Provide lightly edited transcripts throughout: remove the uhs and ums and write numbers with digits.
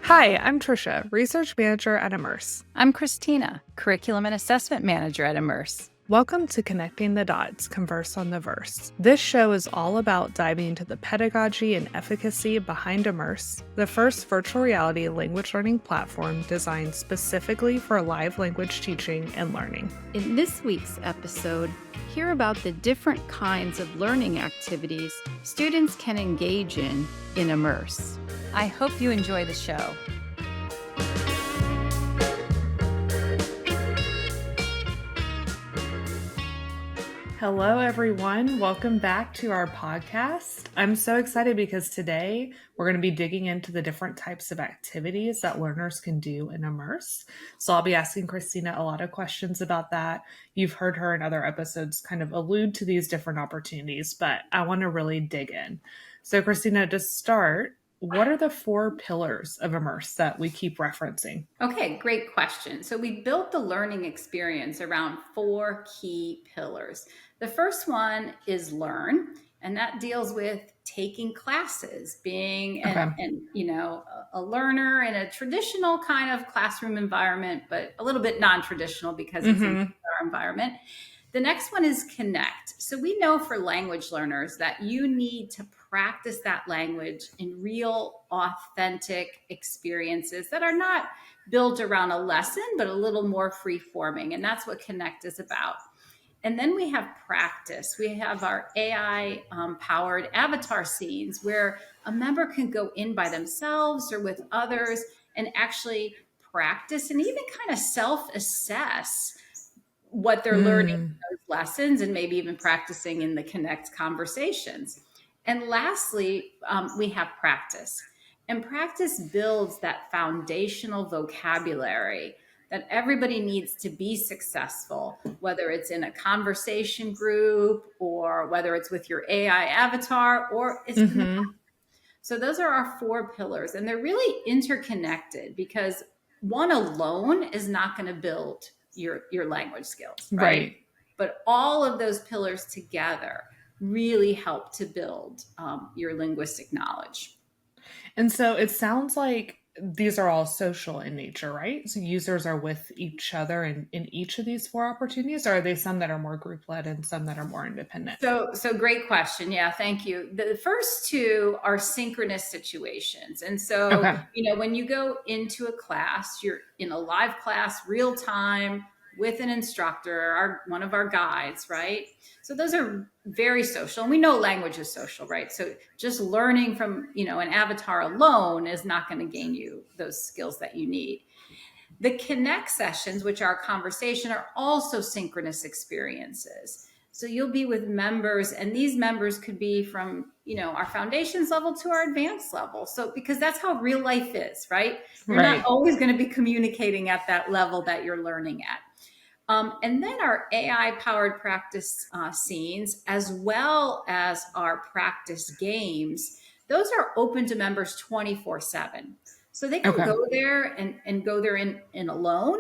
Hi, I'm Tricia, Research Manager at Immerse. I'm Christina, Curriculum and Assessment Manager at Immerse. Welcome to Connecting the Dots, Converse on the Verse. This show is all about diving into the pedagogy and efficacy behind Immerse, the first virtual reality language learning platform designed specifically for live language teaching and learning. In this week's episode, hear about the different kinds of learning activities students can engage in Immerse. I hope you enjoy the show. Hello, everyone. Welcome back to our podcast. I'm so excited because today we're going to be digging into the different types of activities that learners can do in Immerse. So I'll be asking Christina a lot of questions about that. You've heard her in other episodes kind of allude to these different opportunities, but I want to really dig in. So Christina, to start, what are the 4 pillars of Immerse that we keep referencing? Okay, great question. So we built the learning experience around 4 key pillars. The first one is learn, and that deals with taking classes, being a learner in a traditional kind of classroom environment, but a little bit non-traditional because it's in our environment. The next one is connect. So we know for language learners that you need to practice that language in real, authentic experiences that are not built around a lesson, but a little more free-forming. And that's what connect is about. And then we have practice. We have our AI-powered avatar scenes where a member can go in by themselves or with others and actually practice and even kind of self-assess what they're learning in those lessons and maybe even practicing in the connect conversations. And lastly, we have practice. And practice builds that foundational vocabulary that everybody needs to be successful, whether it's in a conversation group or whether it's with your AI avatar or it's in the So those are our 4 pillars, and they're really interconnected because one alone is not going to build your language skills, right? But all of those pillars together really help to build your linguistic knowledge. And so it sounds like these are all social in nature, right? So users are with each other in each of these 4 opportunities, or are they some that are more group-led and some that are more independent? So great question. Yeah, thank you. The first 2 are synchronous situations. And so, when you go into a class, you're in a live class, real time, with an instructor, one of our guides, right? So those are very social. And we know language is social, right? So just learning from, an avatar alone is not going to gain you those skills that you need. The connect sessions, which are conversation, are also synchronous experiences. So you'll be with members, and these members could be from, our foundations level to our advanced level. So because that's how real life is, right? You're not always going to be communicating at that level that you're learning at. And then our AI-powered practice scenes, as well as our practice games, those are open to members 24/7. So they can go there and go there in alone.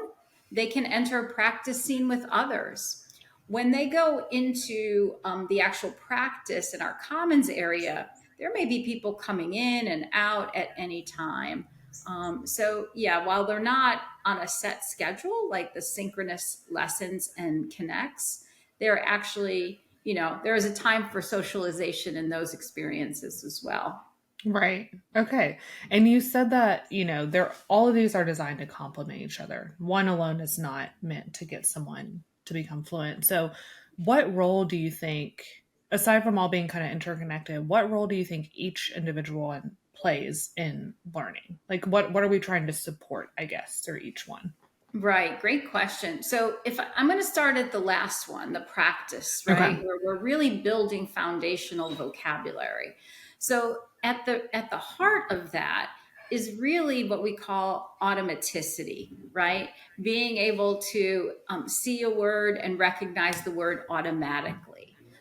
They can enter a practice scene with others. When they go into the actual practice in our commons area, there may be people coming in and out at any time. While they're not on a set schedule, like the synchronous lessons and connects, they're actually, there is a time for socialization in those experiences as well. Right. Okay. And you said that, all of these are designed to complement each other. One alone is not meant to get someone to become fluent. So what role do you think, aside from all being kind of interconnected, what role do you think each individual plays in learning? Like what are we trying to support, I guess, through each one? Right. Great question. So if I'm going to start at the last one, the practice, right? Where we're really building foundational vocabulary. So at the heart of that is really what we call automaticity, right? Being able to see a word and recognize the word automatically.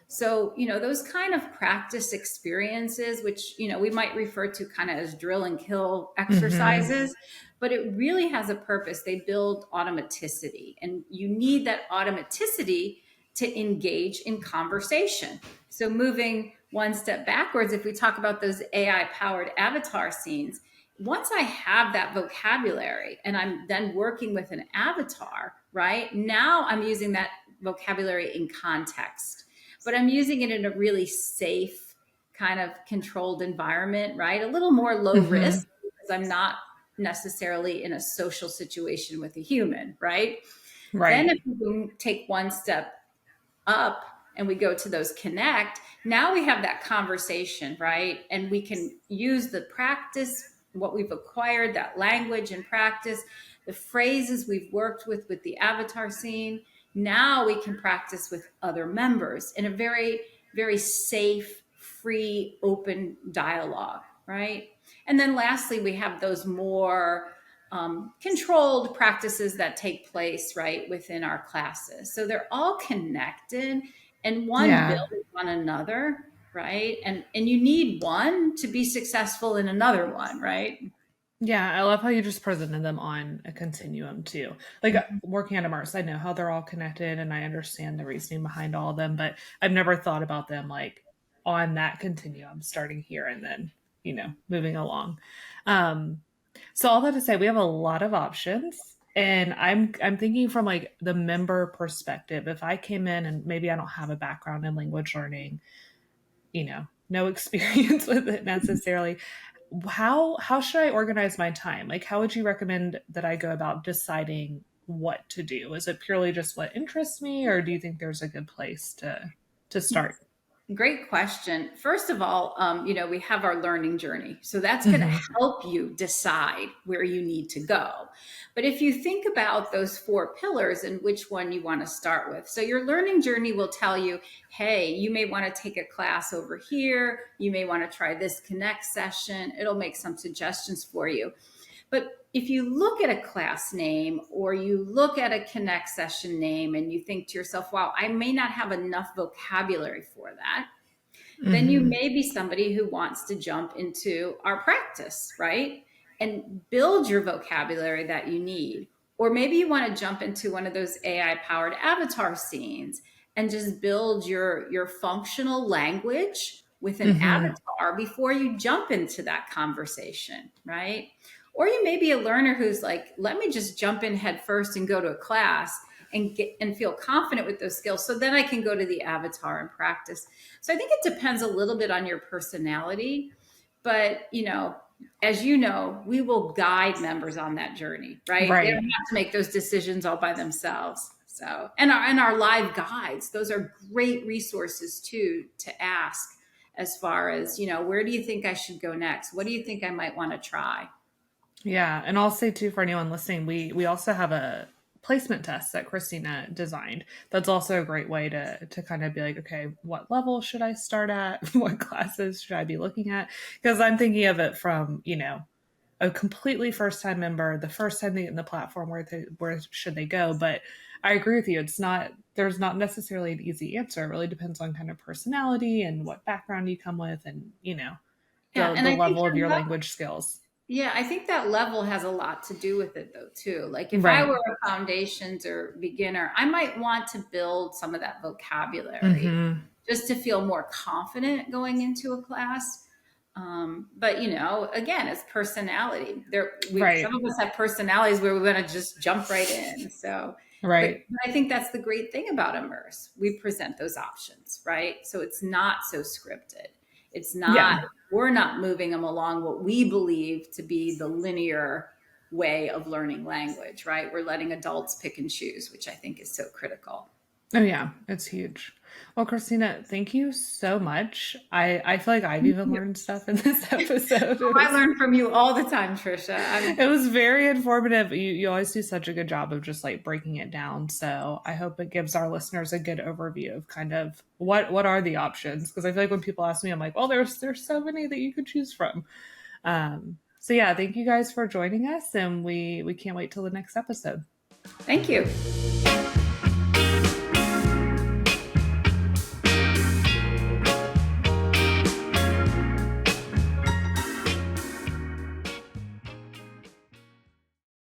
So, those kind of practice experiences, which, we might refer to kind of as drill and kill exercises, but it really has a purpose. They build automaticity, and you need that automaticity to engage in conversation. So moving one step backwards, if we talk about those AI-powered avatar scenes, once I have that vocabulary and I'm then working with an avatar, right? Now I'm using that vocabulary in context, but I'm using it in a really safe, kind of controlled environment, right? A little more low Mm-hmm. risk because I'm not necessarily in a social situation with a human, right? Then if Right. we take one step up and we go to those connect, now we have that conversation, right? And we can use the practice, what we've acquired, that language and practice, the phrases we've worked with the avatar scene. Now we can practice with other members in a very, very safe, free, open dialogue, right? And then lastly, we have those more controlled practices that take place right within our classes. So they're all connected and one Yeah. builds on another, right? And you need one to be successful in another one, right? Yeah, I love how you just presented them on a continuum too. Like working at Immerse, I know how they're all connected and I understand the reasoning behind all of them, but I've never thought about them like on that continuum, starting here and then, moving along. Um, so all that to say, we have a lot of options. And I'm thinking from like the member perspective. If I came in and maybe I don't have a background in language learning, no experience with it necessarily, how should I organize my time? Like, how would you recommend that I go about deciding what to do? Is it purely just what interests me, or do you think there's a good place to start? Great question. First of all, we have our learning journey. So that's going to Hmm. help you decide where you need to go. But if you think about those four pillars and which one you want to start with, so your learning journey will tell you, hey, you may want to take a class over here. You may want to try this connect session. It'll make some suggestions for you. But if you look at a class name or you look at a connect session name and you think to yourself, wow, I may not have enough vocabulary for that, then you Hmm. may be somebody who wants to jump into our practice, right? And build your vocabulary that you need. Or maybe you want to jump into one of those AI powered avatar scenes and just build your functional language with an Hmm. avatar before you jump into that conversation, right? Or you may be a learner who's like, let me just jump in head first and go to a class and get and feel confident with those skills so then I can go to the avatar and practice. So I think it depends a little bit on your personality, but as you know, we will guide members on that journey, right? They don't Right. have to make those decisions all by themselves. So, and our live guides, those are great resources too to ask as far as, where do you think I should go next? What do you think I might want to try? Yeah, and I'll say too for anyone listening, we also have a placement test that Christina designed. That's also a great way to kind of be like, okay, what level should I start at? What classes should I be looking at? Because I'm thinking of it from, a completely first time member, the first time they get in the platform, where should they go? But I agree with you. There's not necessarily an easy answer. It really depends on kind of personality and what background you come with and, Yeah, and the I think level of your language skills. yeah, I think that level has a lot to do with it though too. Like if I were Right. a foundations or beginner, I might want to build some of that vocabulary Hmm. just to feel more confident going into a class. But again, it's personality. Some Right. of us have personalities where we want to just jump right in. So, but Right. I think that's the great thing about Immerse. We present those options, right? So it's not so scripted. It's not, Yeah. we're not moving them along what we believe to be the linear way of learning language, right? We're letting adults pick and choose, which I think is so critical. Oh yeah, it's huge. Well, Christina, thank you so much. I feel like I've even learned stuff in this episode. I learn from you all the time, Tricia. It was very informative. You always do such a good job of just like breaking it down. So I hope it gives our listeners a good overview of kind of what are the options. Because I feel like when people ask me, I'm like, well, there's so many that you could choose from. So yeah, thank you guys for joining us, and we can't wait till the next episode. Thank you.